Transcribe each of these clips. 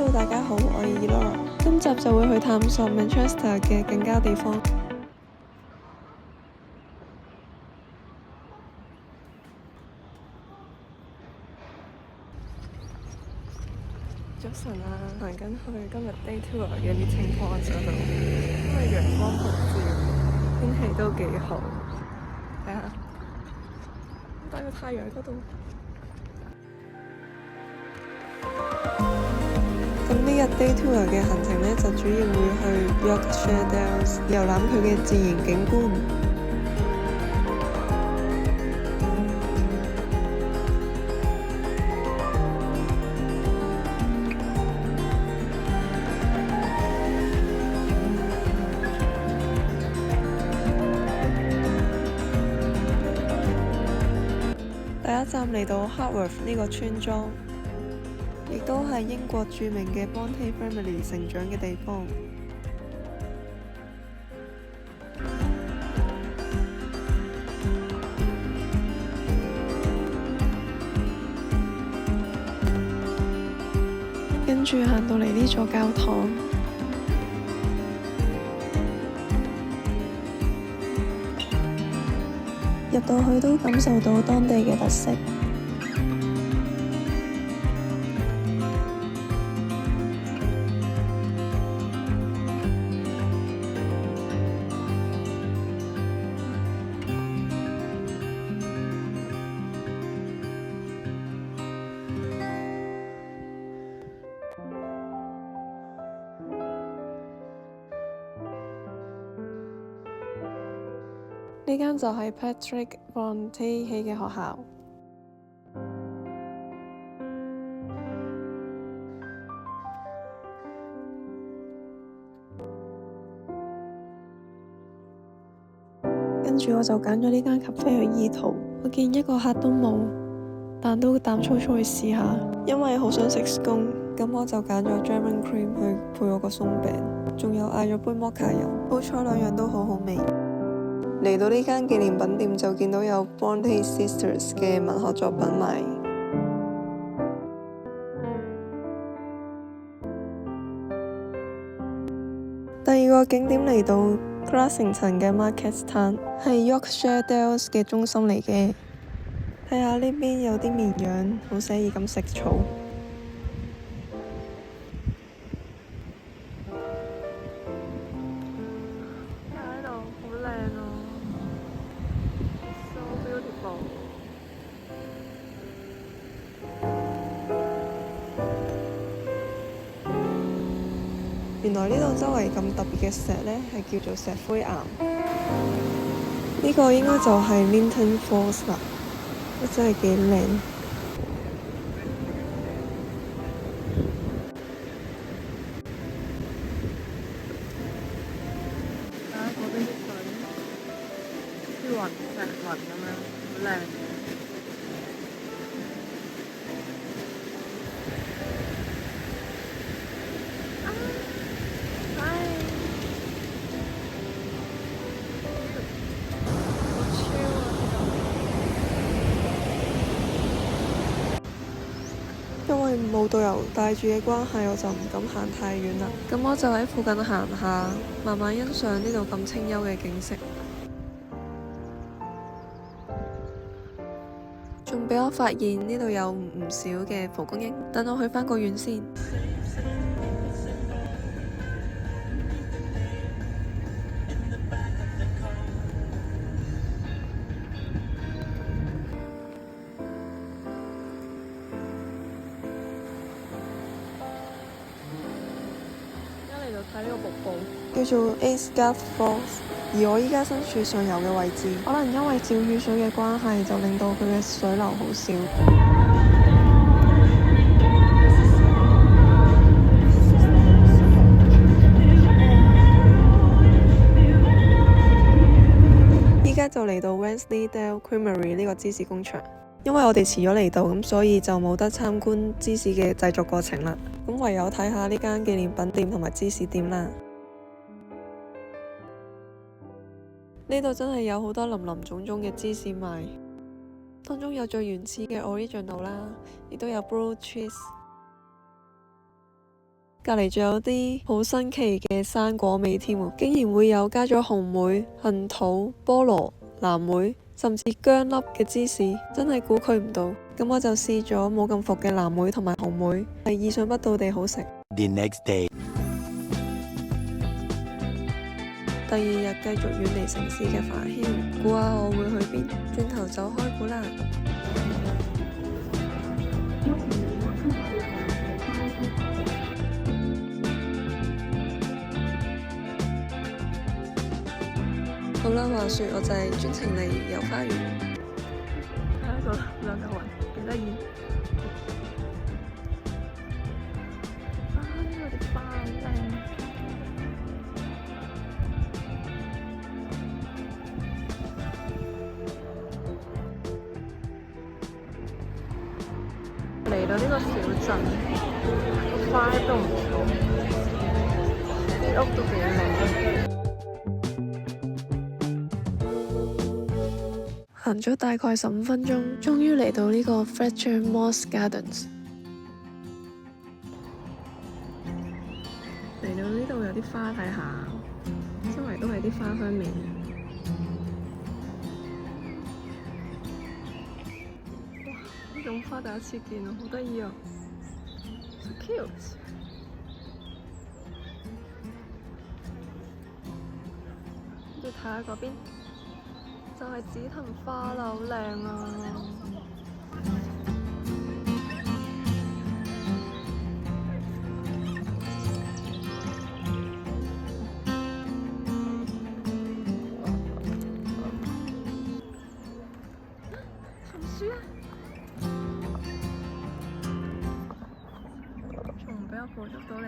Hello，大家好，我係 Elora，今集就會去探索 Manchester 嘅近郊地方。早晨啊，行緊去今日 day tour 嘅 meeting point 嗰度，因為陽光普照，天氣都幾好。睇下，大個太陽嗰度。咁呢日 day tour 嘅行程呢，就主要會去 Yorkshire Dales 遊覽佢嘅自然景觀。第一站嚟到 Hartworth 呢個村莊，亦都係英國著名嘅 Bronte Family 成長嘅地方。跟住行到嚟呢座教堂，入到去都感受到當地嘅特色。呢間就係 Patrick Bronte 起嘅學校。跟住我就揀咗呢間 cafe 去意圖。我見一個客都冇，但都膽粗粗去試下，因為好想食 scone，咁我就揀咗 German cream 去配我個鬆餅，仲有嗌咗杯摩卡飲。好彩兩樣都好好味。嚟到呢間紀念品店就見到有 Bronte Sisters 嘅文學作品賣。第二個景點嚟到 Grassington 嘅 Market 攤，係 Yorkshire Dales 嘅中心嚟嘅。睇下呢邊有啲綿羊，好寫意咁食草。喺度好靚啊 ！So beautiful。原來呢度周圍咁特別嘅石呢，係叫做石灰岩。呢個應該就係 Linton Falls 啦，真係幾靚。睇下嗰邊啲水，啲雲石雲咁樣，好靚。因為冇導遊帶住嘅關係，我就唔敢行太遠啦。咁我就喺附近行下，慢慢欣賞呢度咁清幽嘅景色。仲俾我發現呢度有唔少嘅蒲公英。等我去返個園先。睇呢個瀑布叫做 Aysgarth Falls， 而我依家身處上游嘅位置，可能因為照雨水嘅關係，就令到佢嘅水流好少。依家就嚟到 Wensleydale Creamery 呢個芝士工場。因為我哋遲咗嚟到，咁所以就冇得參觀芝士嘅製作過程啦。咁唯有睇下呢間紀念品店同埋芝士店啦。呢度真係有好多林林種種嘅芝士賣，當中有最原始嘅 original 啦，亦都有 blue cheese。隔離仲有啲好新奇嘅生果味添喎，竟然會有加咗紅莓、杏桃、菠蘿、藍莓，甚至薑粒嘅芝士，真係估佢唔到。咁我就試咗冇咁伏嘅藍莓同埋紅莓，係意想不到地好食。The next day. 第二日繼續遠離城市嘅繁囂，估下我會去邊？轉頭走開估啦！好啦，話說我就係專程嚟遊花園，睇一個兩嚿雲，幾得意！啊，呢度啲花好靚。嚟到呢個小鎮，個花都唔錯，啲屋都幾靚。行咗大概15分鐘，終於嚟到呢個 Fletcher Moss Gardens。嚟到呢度有啲花睇下，周圍都係啲花香味。呢種花第一次見啊，好得意啊 ，so cute。跟住睇下嗰邊，就係紫藤花啦，好靚啊！松樹啊！仲唔俾我捕捉到你？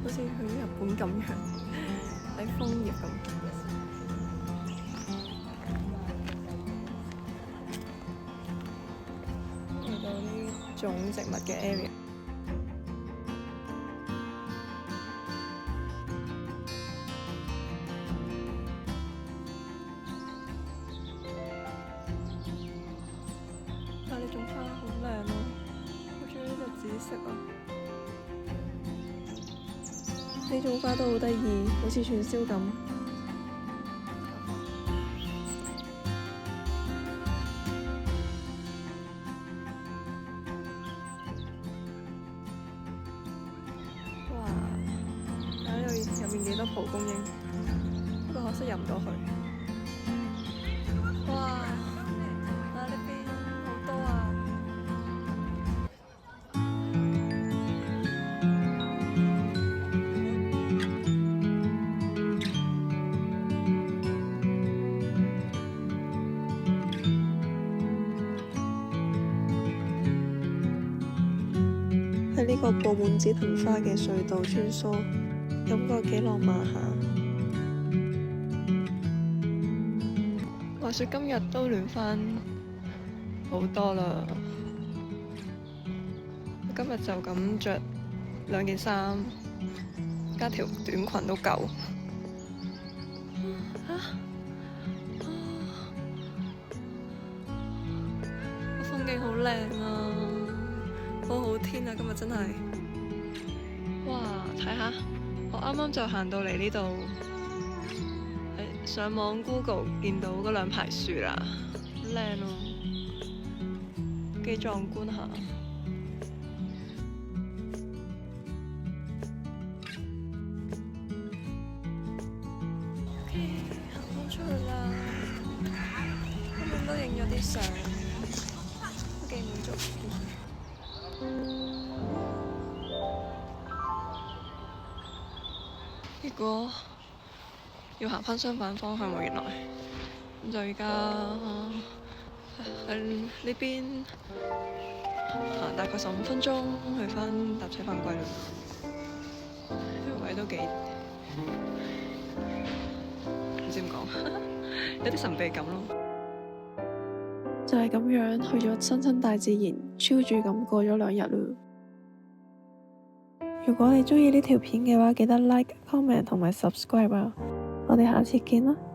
好似去日本咁樣，喺楓葉咁。嚟到呢種植物嘅 area，但係呢種花好靚咯，好中意呢個紫色啊！呢種花都好得意，好似串燒咁。哇！睇下入面幾多蒲公英，不過可惜入唔到去。哇！睇下呢邊好多啊！喺呢個佈滿紫藤花嘅隧道穿梭，感覺幾浪漫下。話說今日都暖返好多啦，我今日就咁着2件衫，加條短裙都夠。個風景好靚啊！好天啊！今日真係，哇！睇下，我啱啱就行到嚟呢度，上網 Google 見到嗰2排樹啦，好靚咯，幾壯觀下。OK， 行返出去啦，今日都影咗啲相，都幾滿足。結果要行返相反方向喎，原來咁就而家喺呢邊行大概15分鐘，去返搭車返歸啦。呢個位都幾唔知點講，有啲神秘感咯。就係咁樣去咗親親大自然，超住咁過咗2日咯。如果你鍾意呢條片嘅話，記得 like、comment 同埋 subscribe 啊！我哋下次見啦〜